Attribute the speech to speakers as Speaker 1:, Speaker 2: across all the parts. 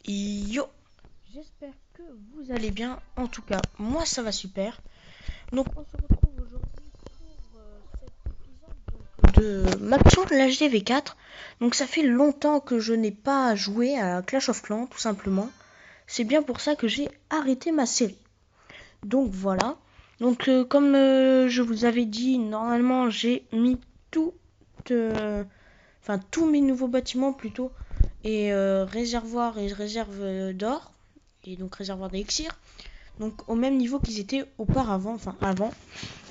Speaker 1: Yo, j'espère que vous allez bien. En tout cas, moi ça va super. Donc on se retrouve aujourd'hui pour cet épisode de Mapson l'HDV4. Donc ça fait longtemps que je n'ai pas joué à Clash of Clans, tout simplement. C'est bien pour ça que j'ai arrêté ma série. Donc voilà. Donc comme je vous avais dit, normalement j'ai mis tous mes nouveaux bâtiments plutôt et réservoirs et réserves d'or et donc réservoir d'élixir, donc au même niveau qu'ils étaient auparavant, enfin avant.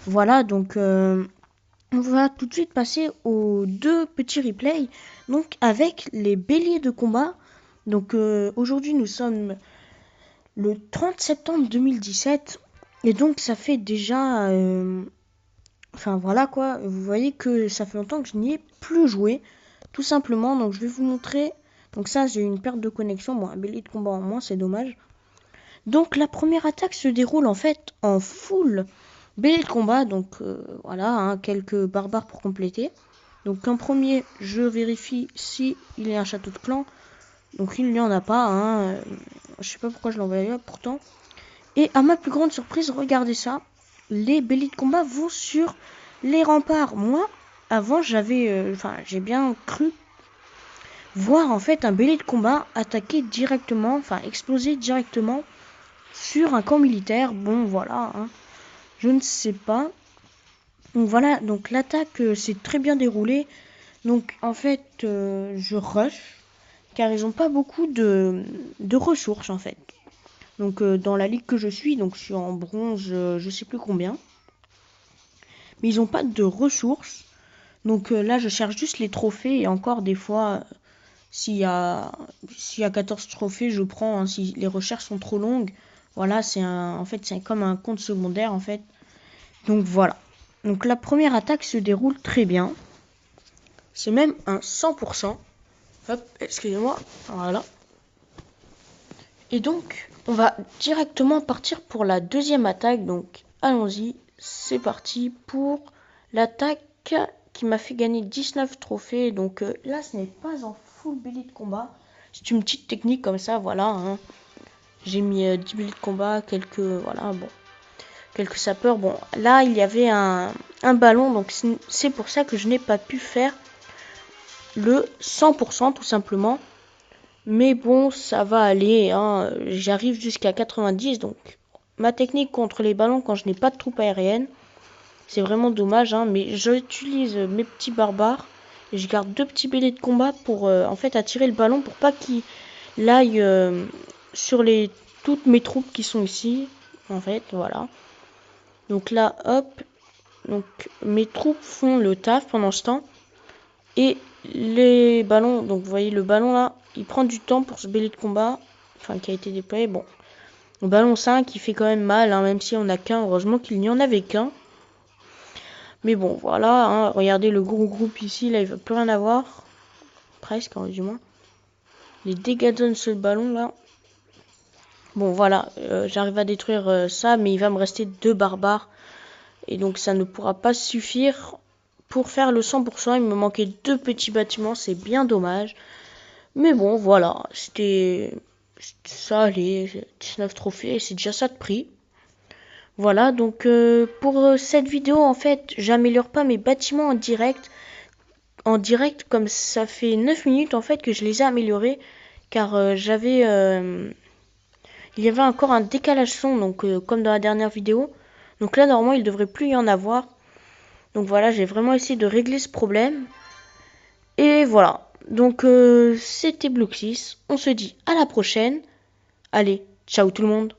Speaker 1: Voilà, donc on va tout de suite passer aux deux petits replays, donc avec les béliers de combat. Donc aujourd'hui nous sommes le 30 septembre 2017 et donc ça fait déjà enfin voilà quoi, vous voyez que ça fait longtemps que je n'y ai plus joué tout simplement. Donc je vais vous montrer. Donc ça, j'ai une perte de connexion, bon un bélier de combat en moins, c'est dommage. Donc la première attaque se déroule en fait en full bélier de combat, donc voilà, hein, quelques barbares pour compléter. Donc en premier, je vérifie si il y a un château de clan. Donc il n'y en a pas, hein. Je sais pas pourquoi je l'envoie là pourtant. Et à ma plus grande surprise, regardez ça, les béliers de combat vont sur les remparts. Moi, avant, j'ai bien cru voir en fait un bélier de combat attaquer directement, enfin exploser directement sur un camp militaire. Bon voilà, hein, je ne sais pas. Donc voilà, donc l'attaque s'est très bien déroulée. Donc en fait, je rush car ils n'ont pas beaucoup de ressources en fait. Donc dans la ligue que je suis, donc je suis en bronze, je sais plus combien, mais ils n'ont pas de ressources. Donc là, je cherche juste les trophées et encore des fois, s'il y a 14 trophées, je prends, hein, si les recherches sont trop longues. Voilà, en fait, c'est comme un compte secondaire en fait. Donc voilà. Donc la première attaque se déroule très bien. C'est même un 100%. Hop, excusez-moi. Voilà. Et donc, on va directement partir pour la deuxième attaque. Donc, allons-y. C'est parti pour l'attaque qui m'a fait gagner 19 trophées. Donc là, ce n'est pas en full bélier de combat. C'est une petite technique comme ça, voilà. Hein. J'ai mis 10 béliers de combat, voilà, bon. Quelques sapeurs. Bon, là, il y avait un ballon. Donc, c'est pour ça que je n'ai pas pu faire le 100% tout simplement. Mais bon, ça va aller, hein. J'arrive jusqu'à 90, donc ma technique contre les ballons quand je n'ai pas de troupes aériennes, c'est vraiment dommage, hein, mais j'utilise mes petits barbares et je garde deux petits béliers de combat pour en fait attirer le ballon pour pas qu'il aille sur toutes mes troupes qui sont ici, en fait, voilà. Donc là, hop, donc mes troupes font le taf pendant ce temps. Et les ballons, donc vous voyez le ballon là, il prend du temps pour ce bélier de combat, enfin qui a été déployé. Bon, le ballon 5 il fait quand même mal, hein, même si on n'a qu'un, heureusement qu'il n'y en avait qu'un. Mais bon, voilà, hein, regardez le gros groupe ici, là il ne va plus rien avoir, presque du moins. Les dégâts de ce ballon là. Bon voilà, j'arrive à détruire ça, mais il va me rester deux barbares. Et donc ça ne pourra pas suffire pour faire le 100%. Il me manquait deux petits bâtiments, c'est bien dommage. Mais bon, voilà, c'était ça, les 19 trophées, c'est déjà ça de prix. Voilà, donc pour cette vidéo, en fait, j'améliore pas mes bâtiments en direct. En direct, comme ça fait 9 minutes, en fait, que je les ai améliorés. Car il y avait encore un décalage son, donc comme dans la dernière vidéo. Donc là, normalement, il devrait plus y en avoir. Donc voilà, j'ai vraiment essayé de régler ce problème. Et voilà. Donc c'était Bloxys. On se dit à la prochaine. Allez, ciao tout le monde.